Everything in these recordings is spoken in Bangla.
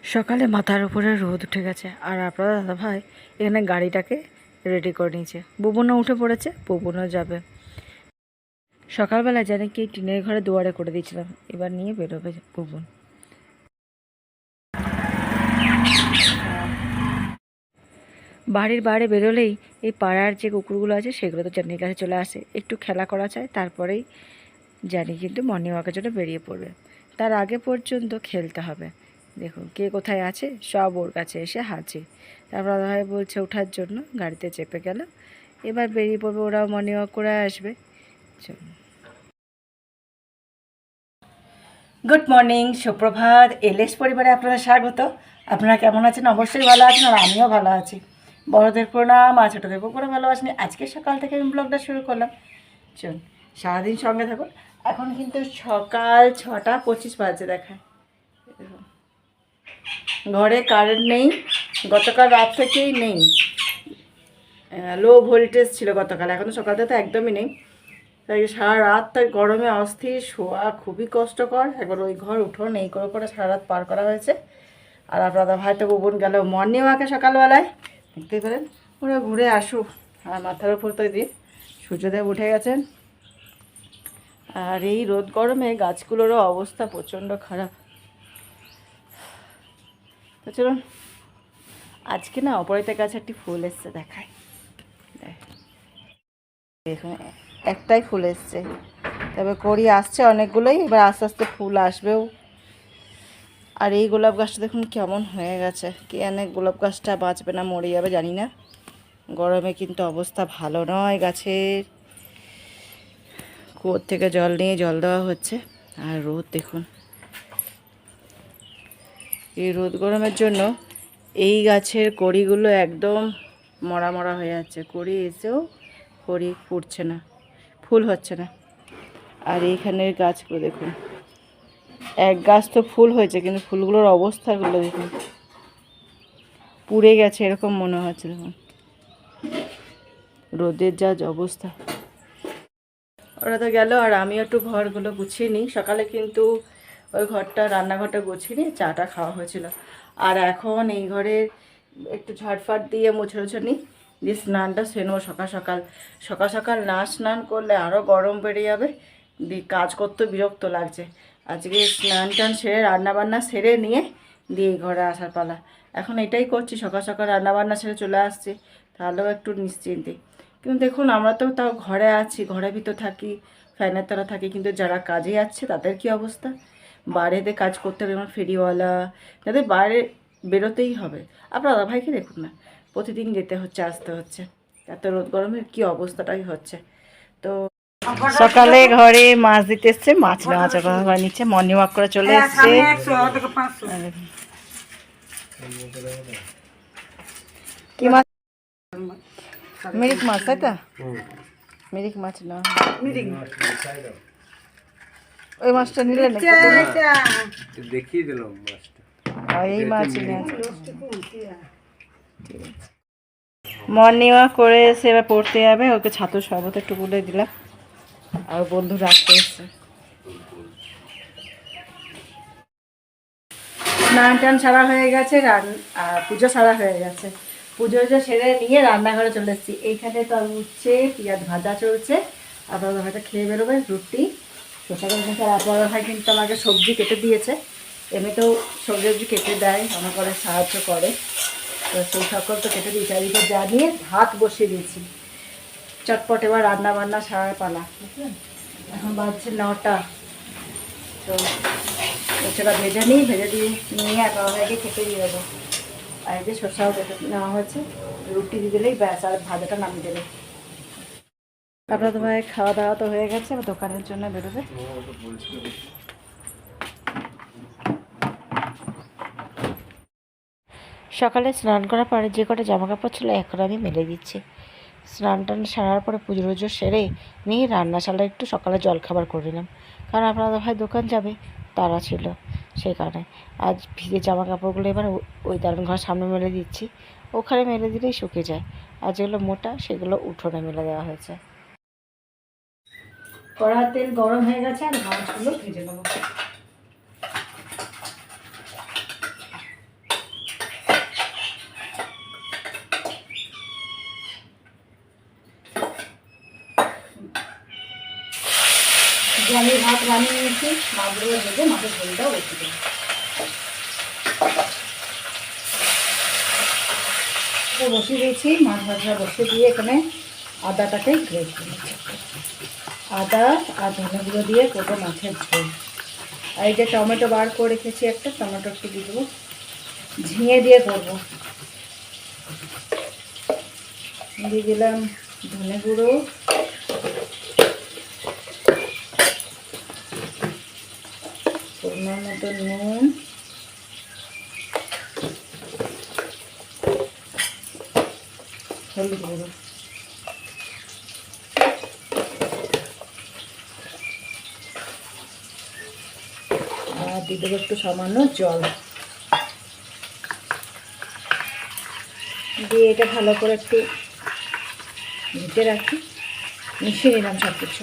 সকালে মাথার উপরে রোদ উঠে গেছে আর আপনার দাদাভাই এখানে গাড়িটাকে রেডি করে নিয়েছে। বুবনও উঠে পড়েছে, বুবনও যাবে। সকালবেলা জানি কি টিনের ঘরে দুয়ারে করে দিয়েছিলাম, এবার নিয়ে বেরোবে বুবন। বাড়ির বাইরে বেরোলেই এই পাড়ার যে কুকুরগুলো আছে সেগুলো তো জানির কাছে চলে আসে, একটু খেলা করা চায়, তারপরেই জানি কিন্তু মর্নিং ওয়াকের জন্য বেরিয়ে পড়বে। তার আগে পর্যন্ত খেলতে হবে। দেখুন কে কোথায় আছে, সব ওর কাছে এসে হাজির। তারপর দাদাভাই বলছে ওঠার জন্য, গাড়িতে চেপে গেল। এবার বেরিয়ে পড়বে, ওরাও মর্নিং ওয়াক করে আসবে। চলুন। গুড মর্নিং, সুপ্রভাত। এলএস পরিবারে আপনারা স্বাগত। আপনারা কেমন আছেন? অবশ্যই ভালো আছেন, আর আমিও ভালো আছি। বড়দের প্রণাম, আর ছোটোদের করে ভালোবাসেন। আজকে সকাল থেকে আমি ব্লগটা শুরু করলাম। চলুন, সারাদিন সঙ্গে থাকুন। এখন কিন্তু সকাল 6:25 বাজে দেখায়। ঘরে কারেন্ট নেই, গতকাল রাত থেকেই নেই। লো ভোল্টেজ ছিল গতকাল, এখন সকালটা তো একদমই নেই। তাই সারা রাত তাই গরমে অস্থির, শোয়া খুবই কষ্টকর। একবার ওই ঘর উঠোন এই করে করে সারা রাত পার করা হয়েছে। আর আপনারা ভাই তো বোন গেল মর্নিং ওয়াকে সকালবেলায়, দেখতে পেলেন। ওরা ঘুরে আসুক। আর মাথার উপর তো দিয়ে সূর্যদেব উঠে গেছেন। আর এই রোদ গরমে গাছগুলোরও অবস্থা প্রচণ্ড খারাপ। তো চলুন, আজকে না অপরাজিতা গাছে একটি ফুল এসছে, দেখায়। দেখুন একটাই ফুল এসছে, তবে কড়ি আসছে অনেকগুলোই, এবার আস্তে আস্তে ফুল আসবেও। আর এই গোলাপ গাছটা দেখুন কেমন হয়ে গেছে, কে জানে গোলাপ গাছটা বাঁচবে না মরে যাবে জানি না। গরমে কিন্তু অবস্থা ভালো নয় গাছের। কুয়োর থেকে জল নিয়ে জল দেওয়া হচ্ছে। আর রোদ দেখুন, এই রোদ গরমের জন্য এই গাছের কড়িগুলো একদম মরা মরা হয়ে যাচ্ছে। কড়ি এসেও কড়ি ফুটছে না, ফুল হচ্ছে না। আর এইখানের গাছগুলো দেখুন, এক গাছ তো ফুল হয়েছে কিন্তু ফুলগুলোর অবস্থাগুলো দেখুন, পুড়ে গেছে এরকম মনে হচ্ছে। দেখুন রোদের যা অবস্থা। ওরা তো গেল, আর আমিও একটু ঘরগুলো গুছিয়ে নিই। সকালে কিন্তু ওই ঘরটা, রান্নাঘরটা গুছিয়ে নিয়ে চাটা খাওয়া হয়েছিল। আর এখন এই ঘরের একটু ঝাড়ফাট দিয়ে মুছে নিই, দিয়ে স্নানটা সেরে সকাল সকাল। সকাল সকাল না স্নান করলে আরও গরম বেড়ে যাবে, দিয়ে কাজ করতে বিরক্ত লাগছে। আজকে স্নান টান সেরে রান্নাবান্না সেরে নিয়ে দিয়ে এই ঘরে আসার পালা। এখন এটাই করছি, সকাল সকাল রান্নাবান্না সেরে চলে আসছি, তাহলেও একটু নিশ্চিন্তে। কিন্তু দেখুন আমরা তো তাও ঘরে আছি, ঘরের ভিতর থাকি, ফ্যানের তলা থাকি, কিন্তু যারা কাজে যাচ্ছে তাদের কি অবস্থা? বাইরেতে কাজ করতে হবে, যেমন ফেরিওয়ালা, যাদের বাইরে বেরোতেই হবে। আপনার দাদাভাইকে দেখুন না, প্রতিদিন যেতে হচ্ছে, আসতে হচ্ছে, এত রোদ গরমের কি অবস্থাটাই হচ্ছে। তো সকালে ঘরে মাছ দিতে এসছে, মাছ নেওয়া কথা নিচ্ছে, মর্নিং ওয়াক করে চলে এসছে। কি মাছ? মিরিক মাছ, তাই তো? মিরিক মাছ না, ওই মাছটা নিলে দেখিয়ে দিলাম মাছটা। এই মাছ মর্নিং ওয়াক করে এসে এবার পড়তে যাবে। ওকে ছাতুর শরবত একটু বলে দিলাম, আর বন্ধু রাখতে এসছে। স্নান টান সারা হয়ে গেছে, আর পুজো সারা হয়ে গেছে। পুজো সেরে নিয়ে রান্নাঘরে চলে এসেছি। এইখানে তো উঠছে, পেঁয়াজ ভাজা চলছে। আপনার হয়তো খেয়ে বেরোবে রুটি শসা করে। আর আপনার ভাই কিন্তু আমাকে সবজি কেটে দিয়েছে, এমনিতেও সবজি কেটে দেয়, আমার করে সাহায্য করে। তো সেই সকল তো কেটে দিয়েছে। আর এদিকে জানিয়ে ভাত বসিয়ে দিয়েছি, চটপট এবার রান্না বান্না সারা পালা। বুঝলেন, এখন বাজছে 9টা। তো সেটা ভেজে নিই, ভেজে দিয়ে নিয়ে আপনাকে খেতে দিয়ে দেবো। আর এই যে শসাও কেটে নেওয়া হয়েছে, রুটি দিয়ে দিলেই ব্যাস, আর ভাজাটা নামিয়ে দেবে। আপনার তো ভাই খাওয়া দাওয়া তো হয়ে গেছে, দোকানের জন্য বেরোবে। সকালে স্নান করার পরে যে কটা জামা কাপড় ছিল এখন আমি মেলে দিচ্ছি। স্নান টান সারার পরে পুজো টুজো সেরে নিয়ে রান্নাশালা একটু সকালে জলখাবার করে নিলাম, কারণ আপনাদের ভাই দোকান যাবে, তারা ছিল সেই কারণে। আজ ভিজে জামা কাপড়গুলো এবার ওই দারুণ ঘর সামনে মেলে দিচ্ছি, ওখানে মেলে দিলেই শুকিয়ে যায়। আর যেগুলো মোটা সেগুলো উঠোনে মেলে দেওয়া হয়েছে। কড়ার তেল গরম হয়ে গেছে, আর মাছগুলো ভেজে নেবো। নিয়েছি, মাছগুলো ভেজে মাছের ঝোলটাও বসিয়ে দেবো। বসিয়ে দিয়েছি, মাছ ভাজা বসিয়ে দিয়ে এখানে আদাটাকে গ্রেট করে নিচ্ছি। আদা আর ধনে গুঁড়ো দিয়ে করবো মাছের ঝোল। আর এই যে টমেটো বার করে রেখেছি, একটা টমেটো একটু দিয়ে দেবো, ঝিঙে দিয়ে করবো। দিয়ে দিলাম ধনে গুঁড়ো, পরিমাণ মতো নুন, হলুদ গুঁড়ো। আর দিয়ে দেবো একটু সামান্য জল দিয়ে এটা ভালো করে একটু ঢেকে রাখি। মিশিয়ে নিলাম সব কিছু।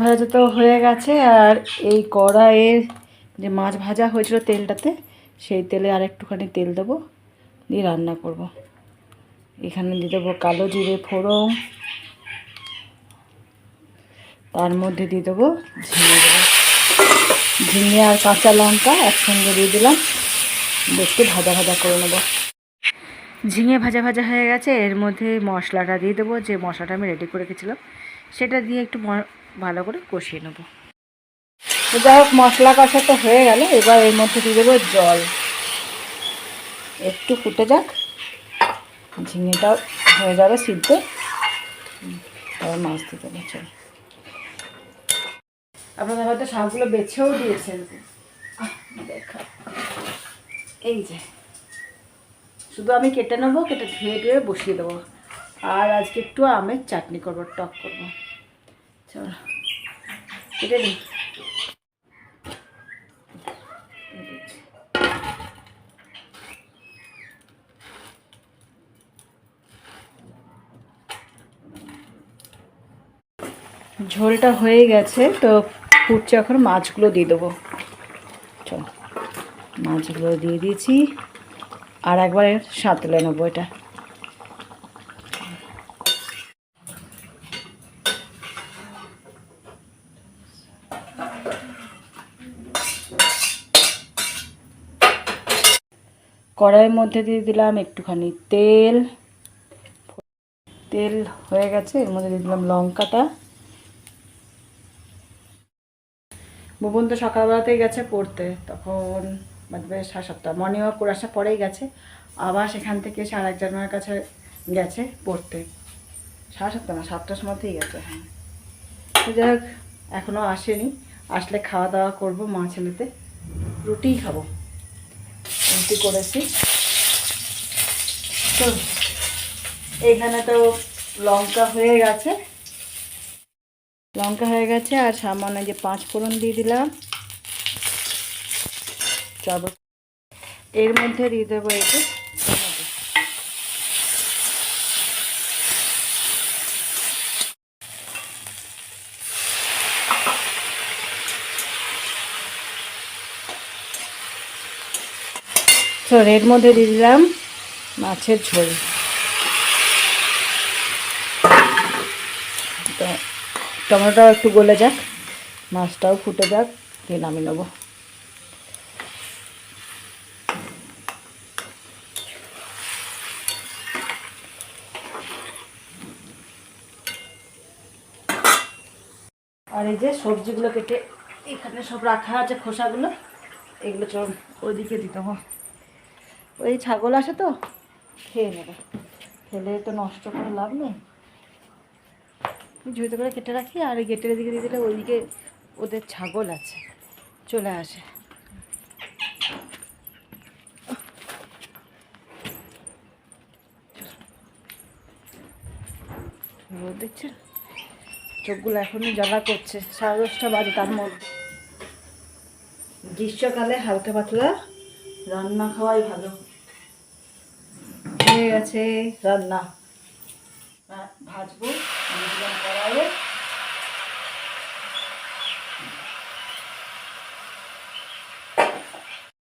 ভাজা তো হয়ে গেছে, আর এই কড়াইয়ের যে মাছ ভাজা হয়েছিল তেলটাতে, সেই তেলে আর একটুখানি তেল দেবো, দিয়ে রান্না করব। এখানে দিয়ে দেবো কালো জিরে ফোড়ন, তার মধ্যে দিয়ে দেবো ঝিঙে দেবো, ঝিঙে আর কাঁচা লঙ্কা একসঙ্গে দিয়ে দিলাম, একটু ভাজা ভাজা করে নেবো। ঝিঙে ভাজা ভাজা হয়ে গেছে, এর মধ্যে মশলাটা দিয়ে দেবো, যে মশলাটা আমি রেডি করে রেখেছিলাম সেটা দিয়ে একটু ভালো করে কষিয়ে নেবো। যাই হোক, মশলা কষা তো হয়ে গেল, এবার এর মধ্যে দিয়ে দেবো জল, একটু ফুটে যাক, ঝিঙেটাও হয়ে যাবে সিদ্ধ, তারপর মাছ দিয়ে দেবো। চল, আপনারা হয়তো শাকগুলো বেছেও দিয়েছেন, দেখা এই যে শুধু আমি কেটে নেবো, কেটে ধুয়ে ধুয়ে বসিয়ে দেবো। আর আজকে একটু আমের চাটনি করবো, টক করবো। চল কেটে নিই। ঝোলটা হয়ে গেছে, তো ফুটছে, এখন মাছগুলো দিয়ে দেবো। চল, মাছগুলো দিয়ে দিয়েছি, আর একবার সাঁতলে নেবো এটা। কড়াইয়ের মধ্যে দিয়ে দিলাম একটুখানি তেল, তেল হয়ে গেছে, এর মধ্যে দিয়ে দিলাম লঙ্কাটা। বুবন তো সকালবেলাতেই গেছে পড়তে, তখন বাজবে 7:30, মর্নিং ওয়াক করে আসার পরেই গেছে, আবার সেখান থেকে এসে আর একজনের কাছে গেছে পড়তে, 7:30 না 7টার সময়তেই গেছে। হ্যাঁ, তো যাই হোক, এখনও আসেনি, আসলে খাওয়া দাওয়া করবো। মা ছেলেতে রুটিই খাবো, রুটি করেছি। তো এইখানে তো লঙ্কা হয়ে গেছে, আর সামান্য যে 5 ফোড়ন দিয়ে দিলাম। চলো, এর মধ্যে দিয়ে দেবো একটু এর মধ্যে দিয়ে দিলাম মাছের ঝোল। টমেটোটাও একটু গলে যাক, মাছটাও ফুটে যাক, দিয়ে নামিয়ে নেবো। আর এই যে সবজিগুলো কেটে এখানে সব রাখা আছে, খোসাগুলো, এগুলো চল ওইদিকে দিতে হবে। ওই ছাগল আসে তো খেয়ে নেবে, ফেলে তো নষ্ট করে লাভ নেই, ঝুড়িতে করে কেটে রাখি। আর এই গেটের দিকে দিয়ে দিলে ওইদিকে ওদের ছাগল আছে, চলে আসে। রোদ দেখছেন, চোখগুলো এখনই জ্বালা করছে, 10:30 বাজে। তার মধ্যে গ্রীষ্মকালে হালকা পাতলা রান্না খাওয়াই ভালো। হয়ে গেছে রান্না, ভাজবো কড়াইয়ে।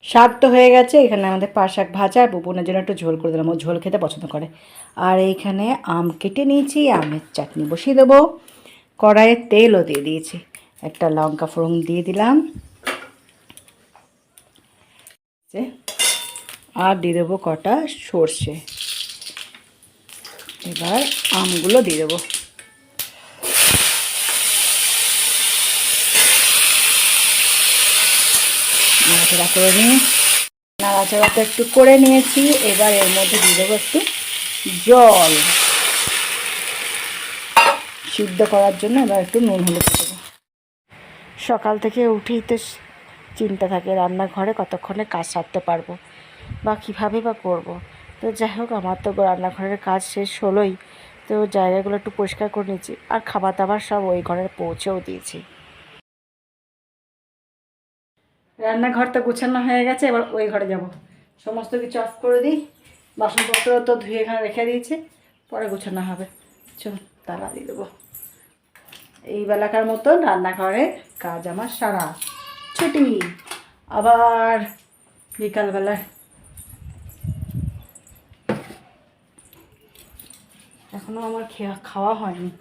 শাক তো হয়ে গেছে, এখানে আমাদের পাট শাক ভাজা, আর বুবনের জন্য একটু ঝোল করে দিলাম, ও ঝোল খেতে পছন্দ করে। আর এইখানে আম কেটে নিয়েছি, আমের চাটনি বসিয়ে দেবো, কড়াইয়ে তেলও দিয়ে দিয়েছি। একটা লঙ্কা ফোড়ন দিয়ে দিলাম, আর দিয়ে দেবো কটা সর্ষে। এবার আমগুলো দিয়ে দেবো। নাড়াচাড়া করে নিয়ে নাড়াচাড়া তো একটু করে নিয়েছি। এবার এর মধ্যে দিয়ে দেবো একটু জল সিদ্ধ করার জন্য। এবার একটু নুন হলুদ দেবো। সকাল থেকে উঠেই তো চিন্তা থাকে রান্নাঘরে কতক্ষণে কাজ সারতে পারবো বা কীভাবে বা করবো। তো যাই হোক, আমার তো রান্নাঘরের কাজ শেষ হলোই, তো জায়গাগুলো একটু পরিষ্কার করে নিয়েছি, আর খাবার দাবার সব ওই ঘরে পৌঁছেও দিয়েছি। রান্নাঘর তো গোছানো হয়ে গেছে, এবার ওই ঘরে যাব। সমস্ত কিছু অফ করে দিই। বাসনপত্র তো ধুয়ে এখানে রেখে দিয়েছি, পরে গোছানো হবে। চল তালা দিয়ে দেবো। এই বেলাকার মতন রান্নাঘরের কাজ আমার সারা, ছুটি। আবার বিকালবেলায় এখনও আমার খাওয়া হয়নি,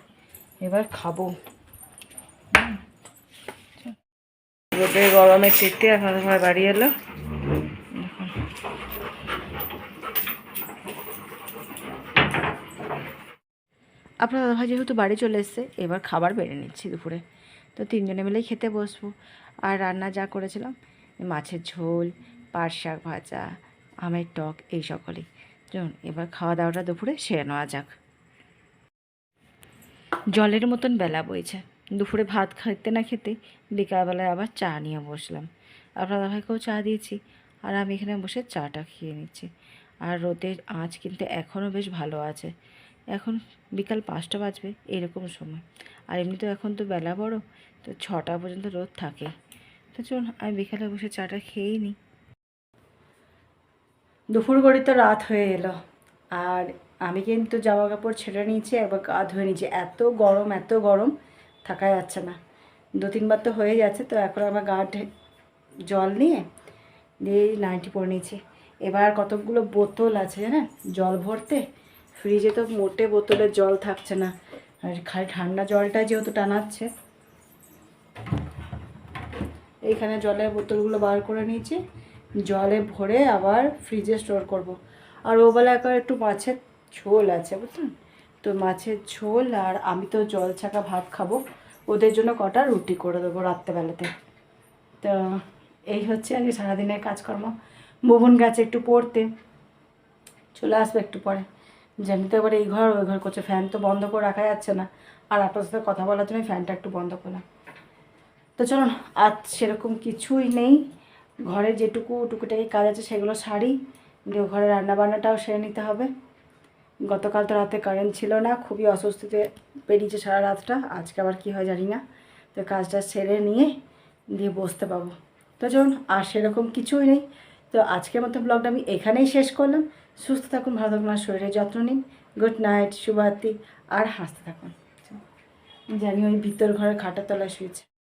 এবার খাবো। রোদের গরমে চেতে এখন ঘর বাড়ি এলো। আপনার দাদাভাই যেহেতু বাড়ি চলে এসছে, এবার খাবার বেড়ে নিচ্ছি দুপুরে। তো তিনজনে মিলেই খেতে বসবো। আর রান্না যা করেছিলাম, মাছের ঝোল, পাট শাক ভাজা, আমের টক, এই সকলেই। চলুন এবার খাওয়া দাওয়াটা দুপুরে সেরে নেওয়া যাক। জলের মতন বেলা বইছে। দুপুরে ভাত খেতে না খেতে বিকালবেলায় আবার চা নিয়ে বসলাম। আপনার দাদাভাইকেও চা দিয়েছি, আর আমি এখানে বসে চাটা খেয়ে নিচ্ছি। আর রোদের আঁচ কিন্তু এখনও বেশ ভালো আছে। এখন বিকাল 5টা বাজবে এরকম সময়, আর এমনিতেও এখন তো বেলা বড়, তো 6টা পর্যন্ত রোদ থাকে। তো চলুন আমি বিকালে বসে চাটা খেয়েই নিই। দুপুর গড়ি তো রাত হয়ে এলো, আর আমি কিন্তু জামা কাপড় ছেড়ে নিয়েছি, একবার গা ধুয়ে নিয়েছি। এত গরম থাকা যাচ্ছে না। 2-3 বার তো হয়ে যাচ্ছে। তো এখন আমার জল নিয়ে দিয়ে নাইটি পরে নিয়েছি। এবার কতগুলো বোতল আছে জানেন জল ভরতে। ফ্রিজে তো মোটে বোতলের জল থাকছে না, আর খালি ঠান্ডা জলটা যেহেতু টানাচ্ছে, এইখানে জলের বোতলগুলো বার করে নিয়েছি। জলে ভরে আবার ফ্রিজে স্টোর করব। আর ওবেলা একটু মাছের ঝোল আছে বুঝলেন, তো মাছের ঝোল, আর আমি তো জল ছাকা ভাত খাবো। ওদের জন্য কটা রুটি করে দেবো রাত্রেবেলাতে। তো এই হচ্ছে আজকে সারাদিনের কাজকর্ম। ভুবন গেছে একটু পড়তে, চলে আসবে একটু পরে। যেমনিতে এবার এই ঘর ওই ঘর করছে, ফ্যান তো বন্ধ করে রাখা যাচ্ছে না। আর আপনার সাথে কথা বলার জন্য ফ্যানটা একটু বন্ধ করলাম। তো চলুন, আজ সেরকম কিছুই নেই। ঘরে যেটুকু টুকুটাকি কাজ আছে সেগুলো সারি, দিয়ে ঘরে রান্নাবান্নাটাও সেরে নিতে হবে। গতকাল তো রাতে কারেন্ট ছিল না, খুবই অস্বস্তিতে পেরিয়েছে সারা রাতটা। আজকে আবার কী হয় জানি না। তো কাজটা সেরে নিয়ে দিয়ে বসতে পাবো। তো চলুন, আর সেরকম কিছুই নেই। তো আজকের মতো ব্লগটা আমি এখানেই শেষ করলাম। সুস্থ থাকুন, ভালো থাকুন, আর শরীরের যত্ন নিন। গুড নাইট, শুভরাত্রি, আর হাসতে থাকুন। জানি ওই ভিতর ঘরের খাটের তলায় শুয়েছে।